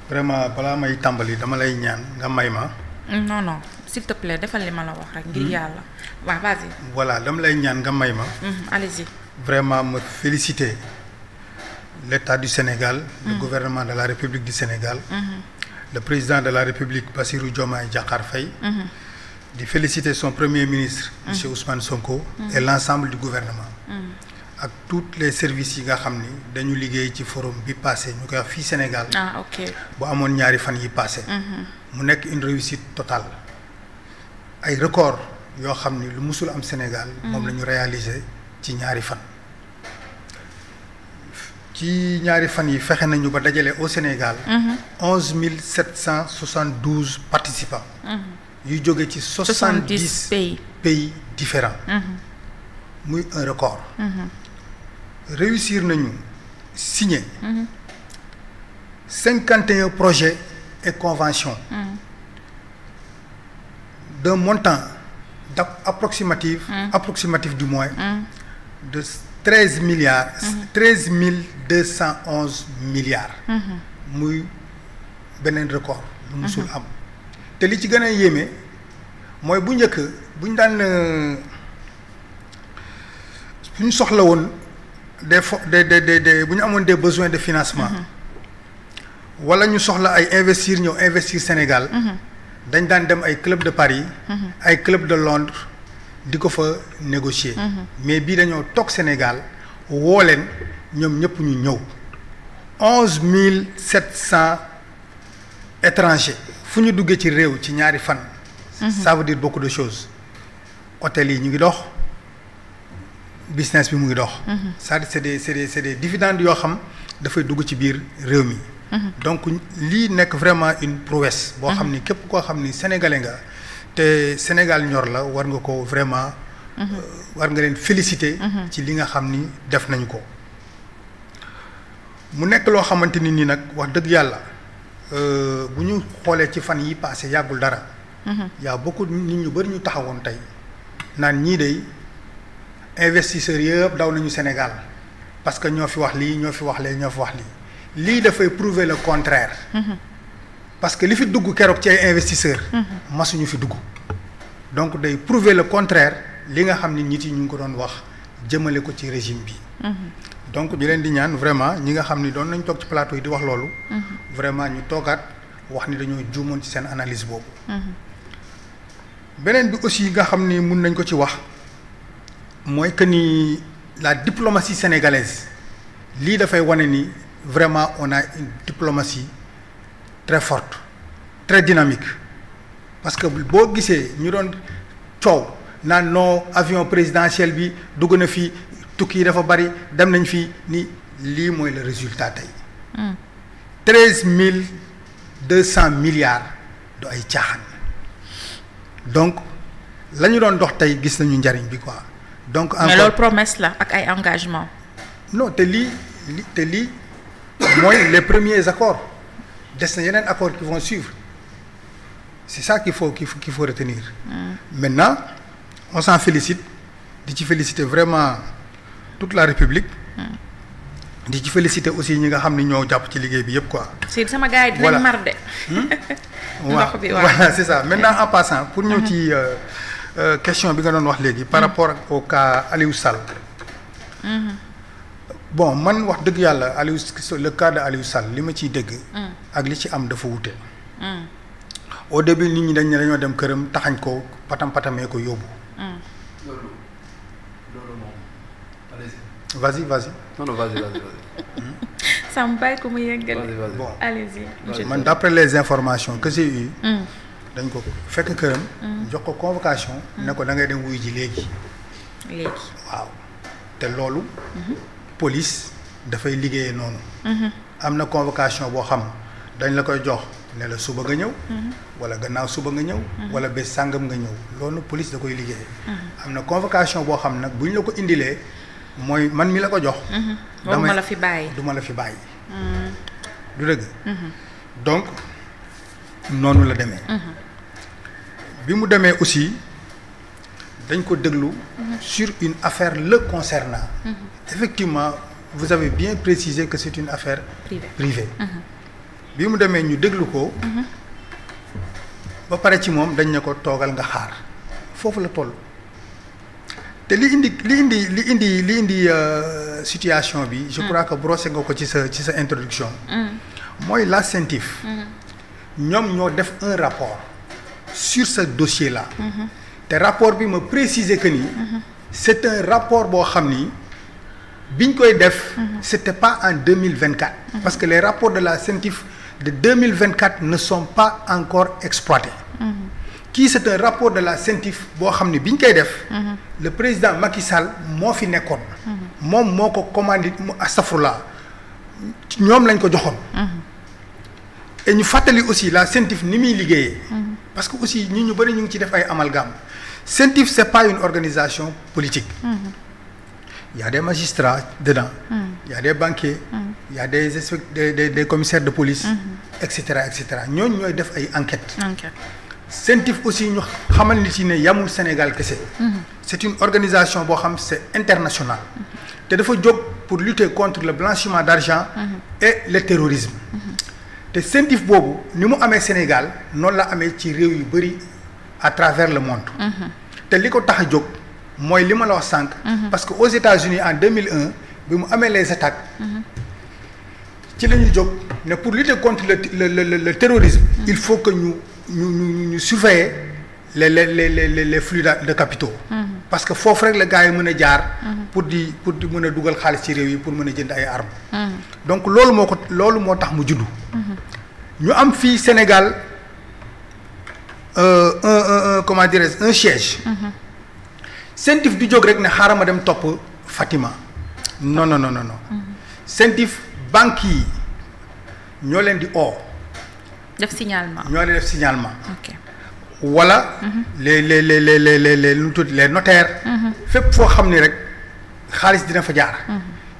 vraiment balaa may tàmbali dama lay ñaan nga may ma. non non s'il te plaît defal li ma la wax rek. ngir yàlla waaw vas-y. voilà dama lay ñaan nga may ma. allez-y. vraiment me féliciter l'État du Sénégal. le gouvernement de la République du Sénégal. le président de la République Bassirou Diomaye Diakhar Faye. di féliciter son premier ministre. monsieur Ousmane Sonko. et l'ensemble du gouvernement. ak tous les services yi nga xam ni dañu liggéey ci forum bi passé ñu koy wax fii Sénégal. ah ok bu amoon ñaari fan yi passé. mu nekk une réussite totale. ay record yoo xam ni lu musul am Sénégal. moom la ñu réaliser ci ñaari fan. ci ñaari fan yi fexe nañu ba dajale au Sénégal. 11 772 participants. yu jóge ci 70 pays différents. muy un record. réussir nañu signer 51 projets et conventions d'un montant approximatif du moins de 13 milliards 13 211 milliards muy beneen record lu musul am te li ci gën a yéeme mooy bu njëkk bu ñu daan bu ñu soxla woon des bu ñu amoon des besoins de financement wala ñu soxla ay ñëw investir Sénégal dañ daan dem ay club de Paris ay club de Londres di ko fa négocier mais bii dañoo toog Sénégal woo leen ñoom ñëpp ñu ñëw 11 700 étrangers fu ñu duggee ci réew ci ñaari fan ça veut dire beaucoup de choses hôtel yi ñu ngi dox business bi mu ngi dox. c'est-à-dire c'est des dividendes yoo xam dafay dugg ci biir réew mi. donc lii nekk vraiment une prouesse. boo xam ni képp koo xam ni sénégalais nga te Sénégal ñor la war nga ko vraiment. war nga leen féliciter. ci li nga xam ni def nañu ko. mu nekk loo xamante ni nii nag wax dëgg yàlla bu ñu xoolee ci fan yi passé yàggul dara. y a beaucoup nit ñu bari ñu taxawoon tey naan ñii de. investisseurs yëpp daw nañu Sénégal parce que ñoo fi wax lii ñoo fi wax lee ñoo fi wax lii dafay prouver le contraire parce que li fi dugg keroog ci ay investisseurs masuñu fi dugg donc day prouver le contraire li nga xam ni nit yi ñu ngi ko doon wax jëmale ko ci régime bi donc ñu leen di ñaan vraiment ñi nga xam ni doon nañ toog ci plateau yi di wax loolu vraiment ñu toogaat wax ni dañoo juumoon ci seen analyse boobu beneen bi aussi nga xam ni mun nañ ko ci wax mooy que ni la diplomatie sénégalaise lii dafay wane ni vraiment on a une diplomatie très forte très dynamique parce que boo gisee ñu doon coow naan non avion présidentiel bi dugg na fi tukki yi dafa bari dem nañ fi ni lii mooy le résultat tey 13 200 milliards du ay caaxaan donc la ñu doon dox tey gis nañu njariñ bi quoi. donc encore mais loolu promesse la ak ay engagement non te lii mooy les premiers accords des na yeneen accords qui vont suivre c'est ça qu'il faut retenir maintenant on s'en félicite di ci féliciter vraiment toute la République di ci féliciter aussi ñi nga xam ni ñoo jàpp ci liggéey bi yëpp quoi. si sama gars yi dinañ mar de. ndox bi voilà c'est ça maintenant en passant pour ñëw ci question bi nga doon wax léegi par rapport au cas Aliou Sall. bon man wax dëgg yàlla le cas de Aliou Sall li ma ciy dégg. ak li ci am dafa wute. au début nit ñi dañ ne dañoo dem këram taxañ ko patamee ko yóbbu. loolu moom. vas-y. non vas-y. Sam bàyyi ko mu yeggal. bon allez-y. man d'après les informations que j'ai eues. dañ ko fekk këram. jox ko convocation. ne ko da ngay dem wuyu ji léegi. waaw te loolu. police dafay liggéeyee noonu. am na convocation boo xam dañ la koy jox ne la suba nga ñëw. wala gannaaw suba nga ñëw. wala bés sàngam nga ñëw loolu police da koy liggéeyee. am na convocation boo xam nag bu ñu la ko indilee mooy man mi la ko jox. duma la fi bàyyi. du dëgg. donc noonu la demee. bi mu demee aussi dañ ko déglu. sur une affaire le concernant. Effectivement vous avez bien précisé que c'est une affaire privée. bi mu demee ñu déglu ko. ba pare ci moom dañ ne ko toogal nga xaar foofu la toll. te li indi situation bi. je crois que brossé nga ko ci sa introduction. mooy la CENTIF. ñoom ñoo def un rapport sur ce dossier là. te rapport bi ma préciser que ni. c'est un rapport boo xam ni biñ koy def. c'était pas en 2024. parce que les rapports de la CENTIF de 2024 ne sont pas encore exploités. kii c'est un rapport de la CENTIF boo xam ni biñ koy def. le président Macky Sall moo fi nekkoon. moom moo ko commandé mu astafurlah ñoom lañ ko joxoon. et ñu fàttali aussi la CENTIF ni muy liggéeyee. parce que aussi ñu bëri ñu ngi ci def ay amalgame. CENTIF c'est pas une organisation politique. Il y a des magistrats dedans. Il y a des banquiers. Il y a des commissaires de police. et cetera et cetera ñooñu ñooy def ay enquêtes. CENTIF aussi ñu xamal nit yi ne yamul Sénégal kese. c'est une organisation boo xam c'est international. te dafa jóg pour lutter contre le blanchiment d'argent. et le terrorisme. te CENTIF boobu ni mu amee Sénégal noonu la amee ci réew yu bari à travers le monde. te li ko tax a jóg mooy li ma la wax sànq. parce que aux États-Unis en 2001 bi mu amee les attaques. ci la ñu jóg ne pour lutter contre le terrorisme. il faut que ñu surveiller les flux de capitaux. parce que foofu rek la gars yi mën a jaar. pour di mën a dugal xaalis ci réew yi pour mën a jënd ay armes. donc loolu moo tax mu juddu. ñu am fii Sénégal comment dirais-je un siège. CENTIF du jóg rek ne xaaral ma dem topp Fatima. non. CENTIF banques yi ñoo leen di def signalement ñoo leen def signalement. ok wala. les notaires. fépp foo xam ni rek xaalis dina fa jaar.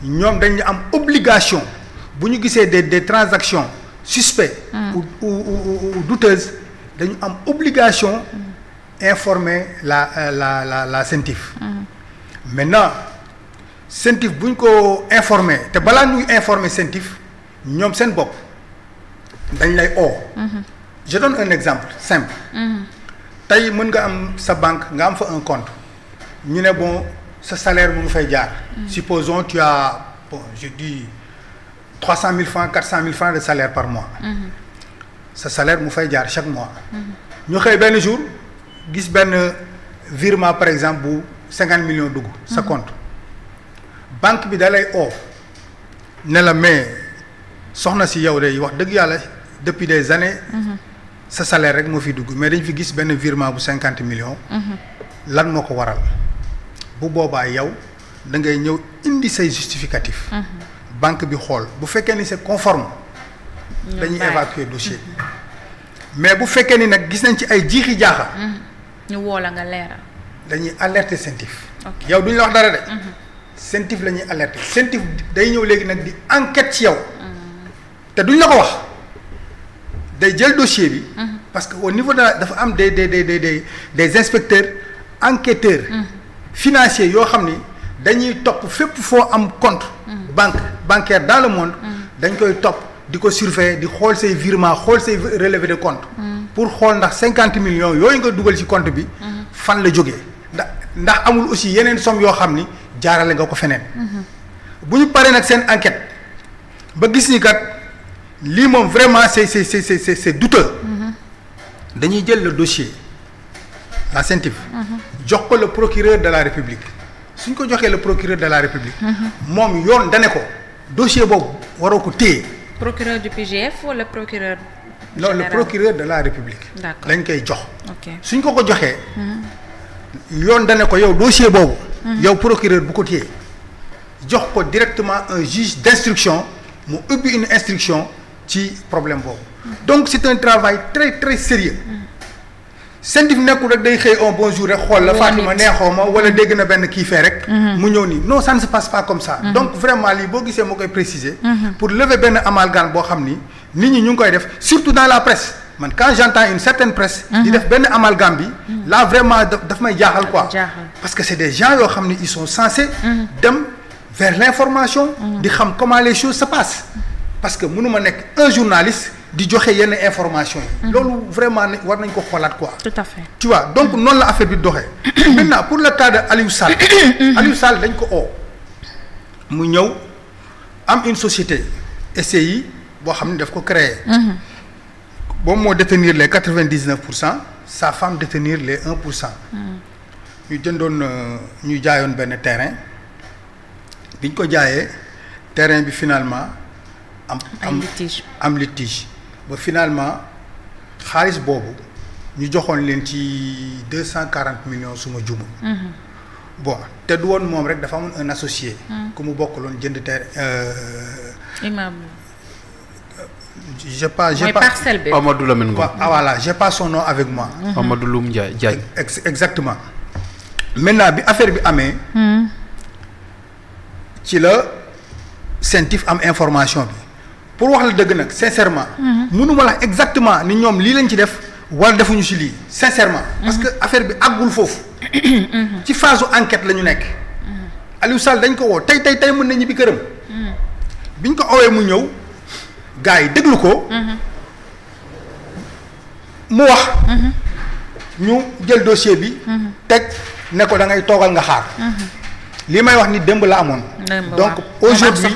ñoom dañu am obligation bu ñu gisee des transactions suspectes. ou douteuses dañu am obligation informer la CENTIF. maintenant CENTIF bu ñu ko informer te balaa ñuy informer CENTIF ñoom seen bopp dañ lay je donne un exemple simple. tey mën nga am sa banque nga am fa un compte ñu ne bon sa salaire mu ngi fay jaar. supposons tu as je dis 300 000 francs 400 000 francs de salaire par mois. sa salaire mu fay jaar chaque mois. ñu xëy benn jour gis benn virement par exemple bu 50 millions dugg sa compte. banque bi da lay ne la mais soxna si yow de wax dëgg yàlla depuis des années. sa salaire rek moo fi dugg mais dañ fi gis benn virement bu 50 millions. lan moo ko waral bu boobaa yow da ngay ñëw indi say justificatif. banque bi xool bu fekkee ni c'est conforme. dañuy évacuer dossier bi. mais bu fekkee ni nag gis nañ ci ay jiixi jaaxa. ñu woo la nga leeral. dañuy alerter CENTIF. yow duñu la wax dara de. CENTIF la ñuy alerter CENTIF day ñëw léegi nag di enquête ci yow. te duñ la ko wax. day jël dossier bi. parce que au niveau de dafa am des inspecteurs enquêteurs. financiers yoo xam ni dañuy topp fépp foo am compte. bancaire dans le monde. dañ koy topp di ko surveiller di xool say virement xool say relevé de compte. pour xool ndax 50 millions yooyu nga dugal ci compte bi. fan la jógee ndax amul aussi yeneen somme yoo xam ni jaarale nga ko feneen. bu ñu paree nag seen enquête ba gis ni kat. lii moom vraiment c'est douteux. dañuy jël le dossier la CENTIF. jox ko le procureur de la République suñ ko joxee le procureur de la République. moom yoon dane ko dossier boobu waroo ko téye. procureur du PGF wala procureur. non le procureur de la République. d'accord lañ koy jox. suñ ko joxee. yoon dane ko yow dossier boobu. yow procureur bu ko téye jox ko directement un juge d'instruction mu ubbi une instruction. ci problème boobu. donc c'est un travail très très sérieux. CENTIF nekkul rek day xëy un bon jour rek xool la Fatima neexoo ma wala dégg na benn kii fee rek. mu ñëw nii non ça ne se passe pas comme ça. donc vraiment lii boo gisee moo koy préciser. pour lever benn amalgame boo xam ni nit ñi ñu ngi koy def surtout dans la presse man quand j'entends une certaine presse. di def benn amalgame bi. là vraiment daf may jaaxal quoi. parce que c'est des gens yoo xam ni ils sont censés. dem vers l'information. di xam comment les choses se passent. parce que mënuma nekk un journaliste di joxe yenn information yi. loolu vraiment war nañ ko xoolaat quoi. tout à fait. tu vois donc noonu la affaire bi doxee. maintenant pour le cas de Aliou Sall. Aliou Sall dañ ko oo mu ñëw am une société SCI boo xam ne daf ko créer. boobu moo détenir les 99%, sa femme détenir les 1%. ñu jëndoon ñu jaayoon benn terrain biñ ko jaayee terrain bi finalement am litige ba finalement xaalis boobu ñu joxoon leen ci 240 millions suma juma. bon te du woon moom rek dafa amoon un associé. ku mu bokkaloon jënd terrain. immeuble. j'ai pas parcelle bi. Amadou Lamine Ngom. voilà j'ai pas son nom avec moi. Amadou Loum Diagne. exactement. maintenant bi affaire bi amee. ci la CENTIF am information bi pour wax la dëgg nag sincèrement. mënuma la exactement ni ñoom lii lañ ci def wala defuñu ci lii sincèrement. parce que affaire bi àggul foofu. ci phase enquête la ñu nekk. Aliou Sall dañ ko woo tey mën na ñibbi këram. biñ ko owee mu ñëw gars yi déglu ko. mu wax. ñu jël dossier bi. teg ne ko da ngay toogal nga xaar. li may wax ni démb la amoon. donc aujourd'hui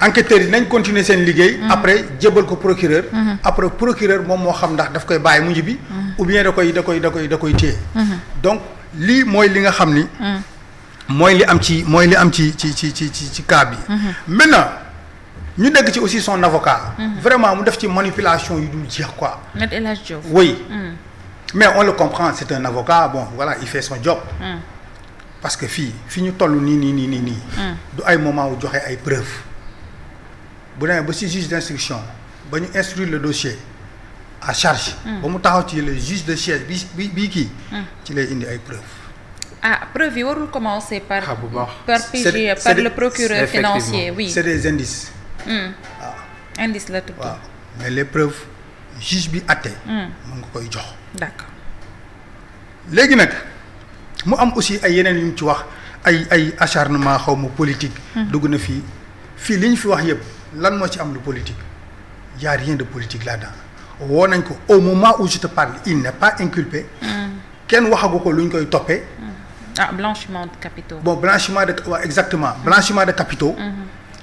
enquêteurs yi nañ continuer seen liggéey. après jébal ko procureur. après procureur moom moo xam ndax daf koy bàyyi mu ñibbi. ou bien da koy téye. donc lii mooy li nga xam ni. mooy li am ci cas bi. maintenant ñu dégg ci aussi son avocat. vraiment mu def ci manipulation yu dul jeex quoi. Maître El Hadji Diouf. oui. mais on le comprend c'est un avocat bon voilà il fait son job. parce que fi ñu toll nii. du ay moment wu joxe ay preuves. bu demee ba ci juge d'instruction ba ñu instruire le dossier à charge. ba mu taxaw ci le juge de siège bi kii. ci lay indi ay preuves. preuve yi warul commencer par. bu baax par le procureur financier oui. c'est des indices. waaw indice la tudd. waaw mais les preuves juge bi àtte. mu nga koy jox. d'accord. léegi nag mu am aussi ay yeneen yu ñu ci wax ay acharnement xaw ma politique. dugg na fii li ñu fi wax yëpp lan moo ci am lu politique y a rien de politique là-dedans woo nañ ko au moment où je te parle il n'est pas inculpé. kenn waxagu ko lu ñu koy toppee. blanchiment de capitaux. bon blanchiment de waaw exactement blanchiment de capitaux.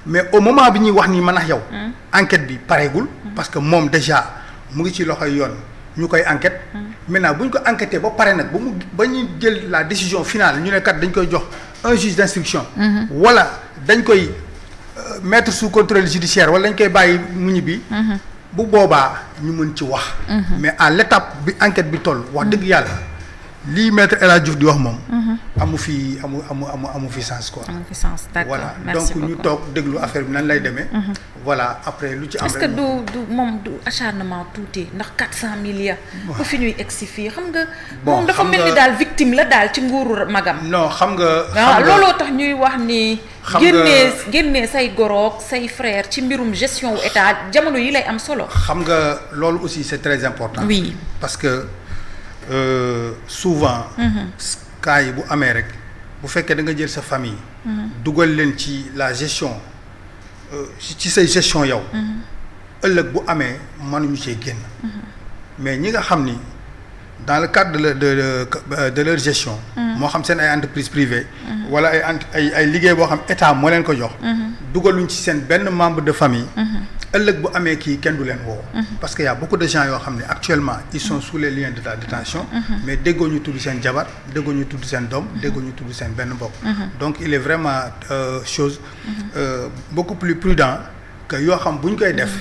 mais au moment bi ñuy wax nii man ak yow. enquête bi pareegul. parce que moom déjà mu ngi ci loxoy yoon ñu koy enquête. maintenant bu ñu ko enquêté ba pare nag ba ñu jël la décision finale ñu ne kat dañ koy jox un juge d'instruction. wala dañ koy mettre sous contrôle judiciaire wala dañ koy bàyyi mu ñibbi. bu boobaa ñu mën ci wax. mais à l'étape bi enquête bi toll wax dëgg yàlla lii maître El Hadji Diouf di wax moom. amu fi sens quoi. amu fi sens d'accord voilà merci donc ñu toog déglu affaire bi nan lay demee. voilà après lu ci am. est-ce que du acharnement tuuti ndax 400 milliards. ba fi ñuy egsi fii xam nga. moom dafa mel ni daal victime la daal ci nguuru magam. non xam nga. looloo tax ñuy wax ni. génnee say goroog say frère ci mbirum gestion wu état jamono yi lay am solo. xam nga loolu aussi c'est très important. oui parce que souvent. cas yi bu amee rek bu fekkee da nga jël sa famille. dugal leen ci la gestion ci say gestion yow. ëllëg bu amee mënuñu cee génn. mais ñi nga xam ni dans le cadre de leur gestion. moo xam seen ay entreprises privées. wala ay liggéey boo xam état moo leen ko jox. dugaluñ ci seen benn membre de famille. ëllëg bu amee kii kenn du leen woo. parce que y a beaucoup de gens yoo xam ne actuellement ils sont sous les liens de la détention. mais déggoo ñu tudd seen jabar déggoo ñu tudd seen doom déggoo ñu tudd seen benn mbokk. donc il est vraiment beaucoup plus prudent que yoo xam bu ñu koy def.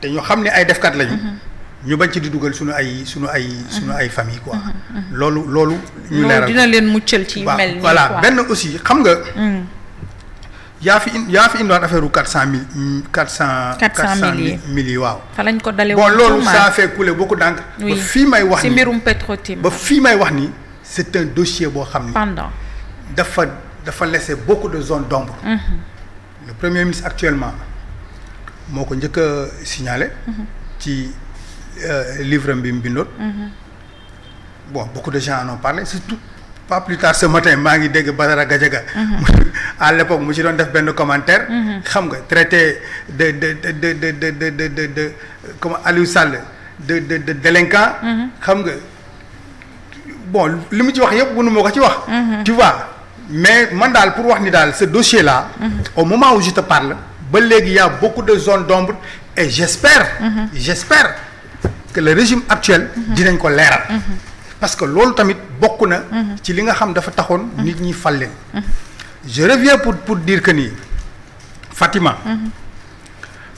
te ñu xam ne ay defkat lañu. ñu bañ ci di dugal suñu ay famille quoi. loolu ñu leeral dina leen muccal ci mel nii voilà benn aussi xam nga. yaa fi indiwaat affaire u 400 mille waaw. fa lañ ko dalee bon loolu ça a fait couler beaucoup d'encre. oui ba fii may wax ci mbirum Petro-Tim. ba fii may wax ni c'est un dossier boo xam ni. pendant dafa laisser beaucoup de zones d'ombre. le premier ministre actuellement moo ko njëkk a signalé. ci livre bi mu bindoon. bon beaucoup de gens en ont parlé surtout pas plus tard ce matin maa ngi dégg Badara Gadiaga. à l'époque mu ci doon def benn commentaire. xam nga traité de comme Aliou Sall de délinquant. xam nga bon li mu ci wax yëpp mënu ma ko ci wax. tu vois mais man daal pour wax ni daal ce dossier là. au moment où je te parle ba léegi y a beaucoup de zones d'ombre et j'espère que le régime actuel. dinañ ko leeral. parce que loolu tamit bokk na. ci li nga xam dafa taxoon nit ñi fal leen. je reviens pour dire que nii Fatima.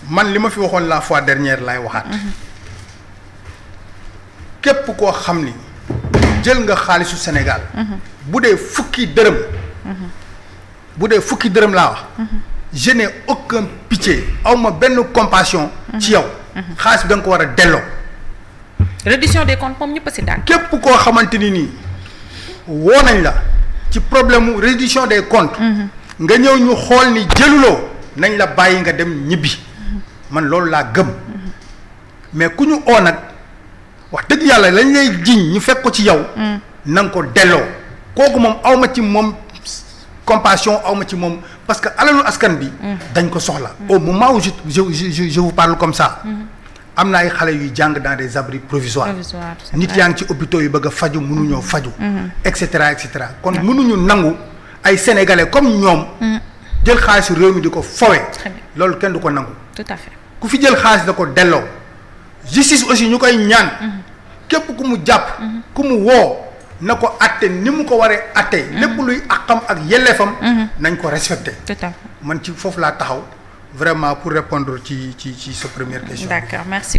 man li ma fi waxoon la fois dernière laay waxaat. képp koo xam ni jël nga xaalisu Sénégal. bu dee fukki dërëm. laa wax. je n'ai aucun pitié awma benn compassion. ci yow. xaalis bi da nga ko war a delloo. reddition des comptes moom ñëpp a si daan. képp koo xamante ni nii woo nañ la ci problème mu reddition des comptes. nga ñëw ñu xool ni jëluloo nañ la bàyyi nga dem ñibbi. man loolu laa gëm. mais ku ñu oo nag wax dëgg yàlla lañ lay jiñ ñu fekk ko ci yow. na nga ko delloo. kooku moom awma ci moom compassion awma ci moom parce que alalu askan bi. dañ ko soxla. au moment où je vous parle comme ça. am na ay xale yuy jàng dans des abris provisoires. nit yaa ngi ci hôpitaux yu bëgg a faju mënuñoo faju. et cetera et cetera kon mënuñu nangu ay sénégalais comme ñoom. jël xaalisu réew mi di ko fowe. loolu kenn du ko nangu. tout à fait ku fi jël xaalis da ko delloo. justice aussi ñu koy ñaan. képp ku mu jàpp. ku mu woo na ko atte ni mu ko waree atte. lépp luy àqam ak yelleefam. nañ ko respecté. tout à fait man ci foofu laa taxaw vraiment pour répondre ci sa première question. D'accord, merci.